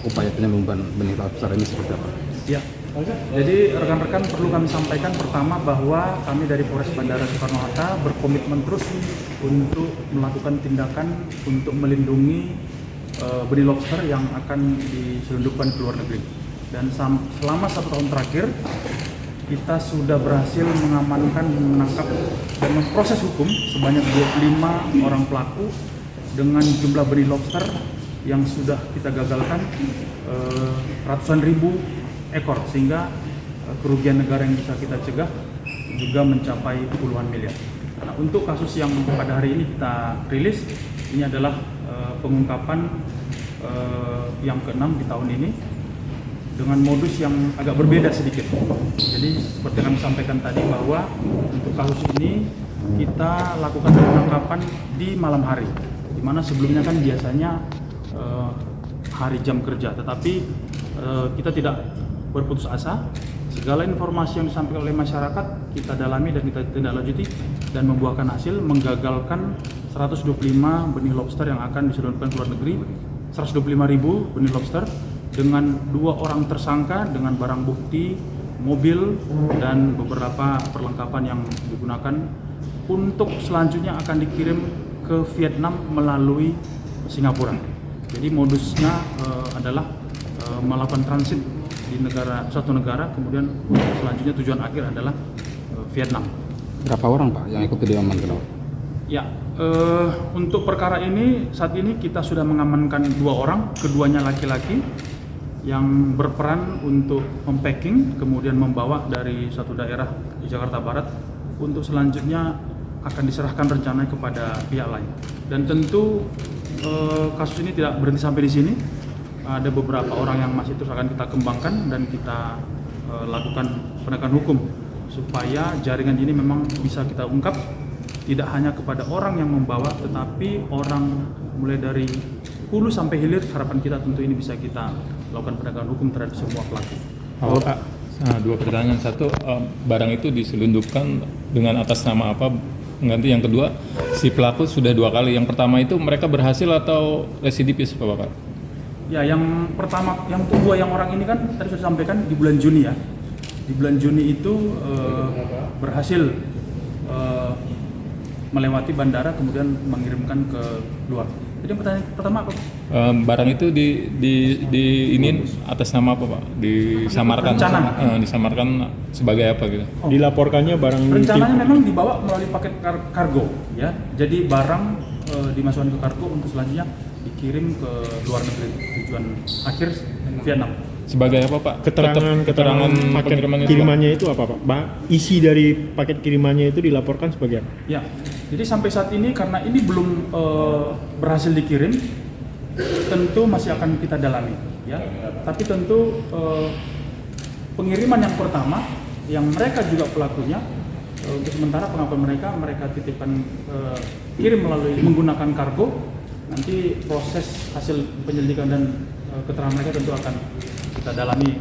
Upaya penyembuhan benih lobster ini seperti apa? Ya, jadi rekan-rekan perlu kami sampaikan pertama bahwa kami dari Polres Bandara Soekarno-Hatta berkomitmen terus untuk melakukan tindakan untuk melindungi benih lobster yang akan diselundupkan ke luar negeri. Dan selama 1 tahun terakhir kita sudah berhasil mengamankan, menangkap dan memproses hukum sebanyak 25 orang pelaku dengan jumlah benih lobster yang sudah kita gagalkan ratusan ribu ekor, sehingga kerugian negara yang bisa kita cegah juga mencapai puluhan miliar. Nah, untuk kasus yang pada hari ini kita rilis, ini adalah pengungkapan yang ke-6 di tahun ini dengan modus yang agak berbeda sedikit. Jadi seperti yang kami sampaikan tadi bahwa untuk kasus ini kita lakukan penangkapan di malam hari, di mana sebelumnya kan biasanya hari jam kerja, tetapi kita tidak berputus asa. Segala informasi yang disampaikan oleh masyarakat kita dalami dan kita tindaklanjuti dan membuahkan hasil, menggagalkan 125 benih lobster yang akan diselundupkan ke luar negeri, 125.000 benih lobster dengan 2 orang tersangka dengan barang bukti, mobil dan beberapa perlengkapan yang digunakan untuk selanjutnya akan dikirim ke Vietnam melalui Singapura. Jadi modusnya adalah melakukan transit di suatu negara, kemudian selanjutnya tujuan akhir adalah Vietnam. Berapa orang Pak yang ikut diamankan? Ya, untuk perkara ini saat ini kita sudah mengamankan 2 orang, keduanya laki-laki yang berperan untuk mempacking kemudian membawa dari suatu daerah di Jakarta Barat untuk selanjutnya akan diserahkan rencananya kepada pihak lain. Dan tentu kasus ini tidak berhenti sampai di sini. Ada beberapa orang yang masih terus akan kita kembangkan dan kita lakukan penegakan hukum supaya jaringan ini memang bisa kita ungkap, tidak hanya kepada orang yang membawa, tetapi orang mulai dari hulu sampai hilir. Harapan kita tentu ini bisa kita lakukan penegakan hukum terhadap semua pelaku. Oh, Pak, 2 pertanyaan. 1, barang itu diselundupkan dengan atas nama apa? Nanti yang kedua, si pelaku sudah 2 kali. Yang pertama itu mereka berhasil atau residivis, Pak? Ya, yang pertama, yang kedua yang orang ini kan tadi sudah sampaikan di bulan Juni ya. Di bulan Juni itu berhasil melewati bandara kemudian mengirimkan ke luar. Jadi pertanyaan pertama apa? Barang itu ini atas nama apa, Pak? Disamarkan. Disamarkan sebagai apa gitu? Dilaporkannya barang rencananya memang dibawa melalui paket kargo ya. Jadi barang dimasukkan ke kargo untuk selanjutnya dikirim ke luar negeri, tujuan akhir Vietnam. Sebagai apa, Pak? Keterangan paket kirimannya itu apa, Pak? Isi dari paket kirimannya itu dilaporkan sebagai apa? Ya, jadi sampai saat ini karena ini belum berhasil dikirim, tentu masih akan kita dalami, ya. Tapi tentu pengiriman yang pertama, yang mereka juga pelakunya, untuk sementara pengakuan mereka titipkan kirim melalui menggunakan kargo. Nanti proses hasil penyelidikan dan keterangan mereka tentu akan kita dalami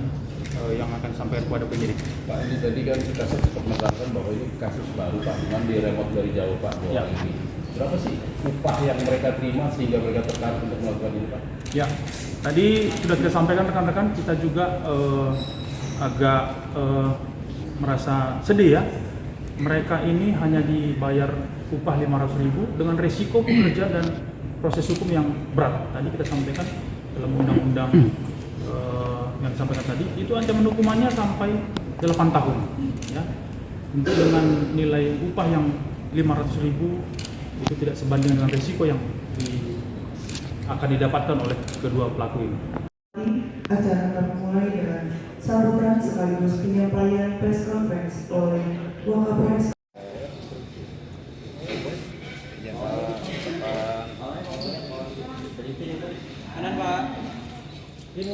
yang akan sampai kepada penyidik. Pak, ini tadi kan kita sempat menerangkan bahwa ini kasus baru Pak, cuman diremot dari jauh Pak bahwa ini. Berapa sih upah yang mereka terima sehingga mereka tertarik untuk melakukan ini Pak? Ya, tadi sudah kita sampaikan rekan-rekan, kita juga agak merasa sedih ya. Mereka ini hanya dibayar upah 500.000 dengan resiko pekerja dan proses hukum yang berat. Tadi kita sampaikan dalam undang-undang yang disampaikan tadi, itu ancaman hukumannya sampai 8 tahun. Ya. Untuk dengan nilai upah yang 500.000 itu tidak sebanding dengan resiko yang akan didapatkan oleh kedua pelaku ini. Acara akan dimulai dengan sambutan sekaligus penyampaian press conference oleh Wakapolres.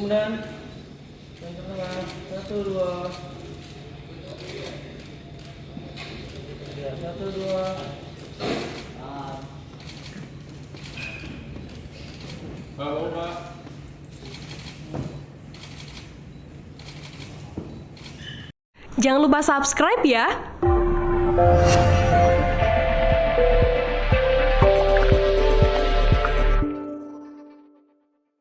kemudian yang tengah 1 2 ya 1 2 Pak. Jangan lupa subscribe ya.